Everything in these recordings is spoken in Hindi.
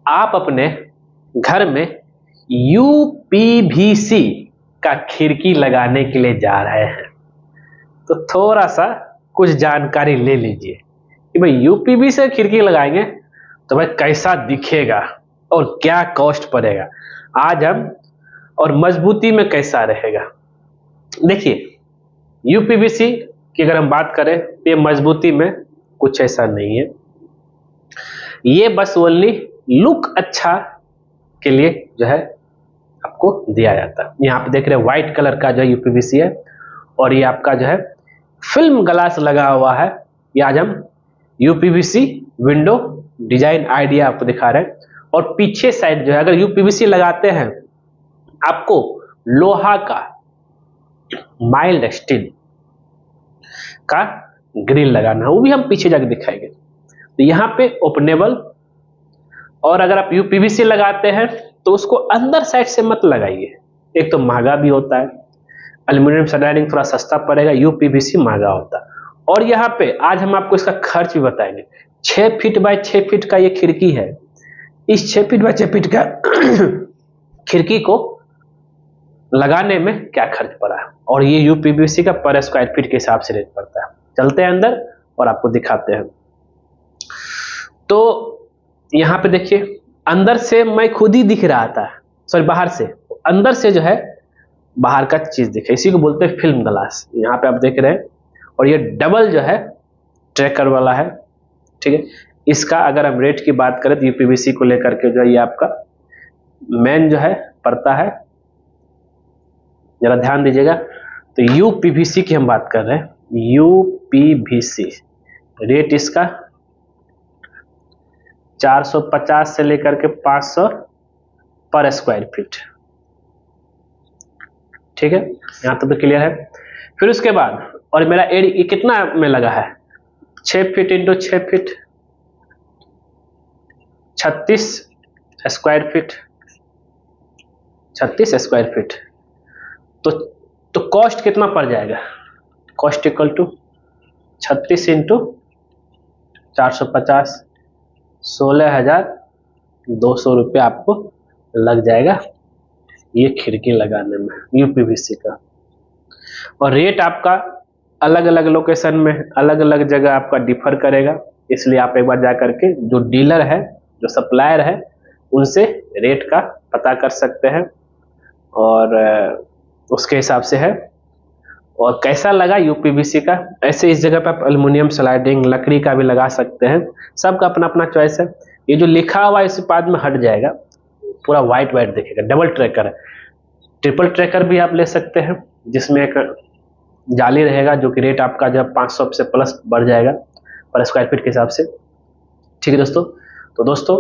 आप अपने घर में यूपीवीसी का खिड़की लगाने के लिए जा रहे हैं, तो थोड़ा सा कुछ जानकारी ले लीजिए कि भाई यूपीवीसी से खिड़की लगाएंगे तो भाई कैसा दिखेगा और क्या कॉस्ट पड़ेगा आज हम, और मजबूती में कैसा रहेगा। देखिए, यूपीवीसी की अगर हम बात करें तो ये मजबूती में कुछ ऐसा नहीं है, ये बस ओनली लुक अच्छा के लिए जो है आपको दिया जाता है। यहाँ पे देख रहे हैं व्हाइट कलर का जो यूपीवीसी है, और ये आपका जो है फिल्म ग्लास लगा हुआ है। ये आज हम यूपीवीसी विंडो डिजाइन आइडिया आपको दिखा रहे हैं। और पीछे साइड जो है, अगर यूपीवीसी लगाते हैं आपको लोहा का माइल्ड स्टील का ग्रिल लगाना है, वो भी हम पीछे जाके दिखाएंगे। तो यहाँ पे ओपनेबल, और अगर आप यूपीवीसी लगाते हैं तो उसको अंदर साइड से मत लगाइए, एक तो महंगा भी होता है, एल्यूमिनियम स्लाइडिंग थोड़ा सस्ता पड़ेगा, यूपीवीसी महंगा होता है। और यहाँ पे आज हम आपको इसका खर्च भी बताएंगे। 6 फीट बाय 6 फीट का ये खिड़की है, इस 6 फीट बाय 6 फीट का खिड़की को लगाने में क्या खर्च पड़ा है, और ये यूपीवीसी का पर स्क्वायर फीट के हिसाब से रेट पड़ता है। चलते हैं अंदर और आपको दिखाते हैं। तो यहाँ पे देखिए, अंदर से मैं खुद ही दिख रहा था, सॉरी बाहर से, अंदर से जो है बाहर का चीज दिखे, इसी को बोलते हैं फिल्म ग्लास। यहाँ पे आप देख रहे हैं, और ये डबल जो है ट्रैकर वाला है, ठीक है। इसका अगर हम रेट की बात करें तो यूपीवीसी को लेकर के जो है ये आपका मेन जो है पड़ता है, जरा ध्यान दीजिएगा। तो यूपीवीसी की हम बात कर रहे हैं, यूपीवीसी रेट इसका 450 से लेकर के 500 पर स्क्वायर फीट, ठीक है। यहां तक तो क्लियर है। फिर उसके बाद, और मेरा एरिया कितना में लगा है, 6 feet into 6 feet 36 square feet, 36 square feet. तो कॉस्ट कितना पड़ जाएगा, कॉस्ट इक्वल टू 36 इंटू 450, 16,200 रुपये आपको लग जाएगा ये खिड़की लगाने में यूपीवीसी का। और रेट आपका अलग अलग लोकेशन में अलग अलग जगह आपका डिफर करेगा, इसलिए आप एक बार जा करके जो डीलर है, जो सप्लायर है, उनसे रेट का पता कर सकते हैं, और उसके हिसाब से है। और कैसा लगा यूपीवीसी का, ऐसे इस जगह पे आप एल्युमिनियम स्लाइडिंग लकड़ी का भी लगा सकते हैं, सबका अपना अपना चॉइस है। ये जो लिखा हुआ है इस बाद में हट जाएगा, पूरा व्हाइट व्हाइट दिखेगा। डबल ट्रैकर है, ट्रिपल ट्रैकर भी आप ले सकते हैं, जिसमें एक जाली रहेगा, जो कि रेट आपका जब 500 से प्लस बढ़ जाएगा पर स्क्वायर फीट के हिसाब से, ठीक है दोस्तों। तो दोस्तों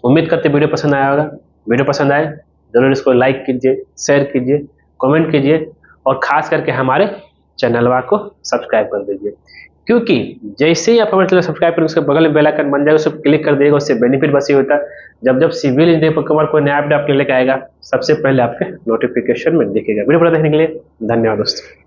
उम्मीद करते वीडियो पसंद आया होगा। वीडियो पसंद आए जरूर इसको लाइक कीजिए, शेयर कीजिए, कमेंट कीजिए, और खास करके हमारे चैनलवा को सब्सक्राइब कर दीजिए, क्योंकि जैसे ही आप हमारे चैनल सब्सक्राइब करेंगे उसके बगल में बेल आइकन बन जाएगा, उस पर क्लिक कर देगा। उससे बेनिफिट बस ये होता है, जब जब सिविल इंजीनियरिंग पर कोई नया अपडेट आपके लेकर आएगा, सबसे पहले आपके नोटिफिकेशन में दिखेगा। वीडियो पूरा देखने के लिए धन्यवाद दोस्तों।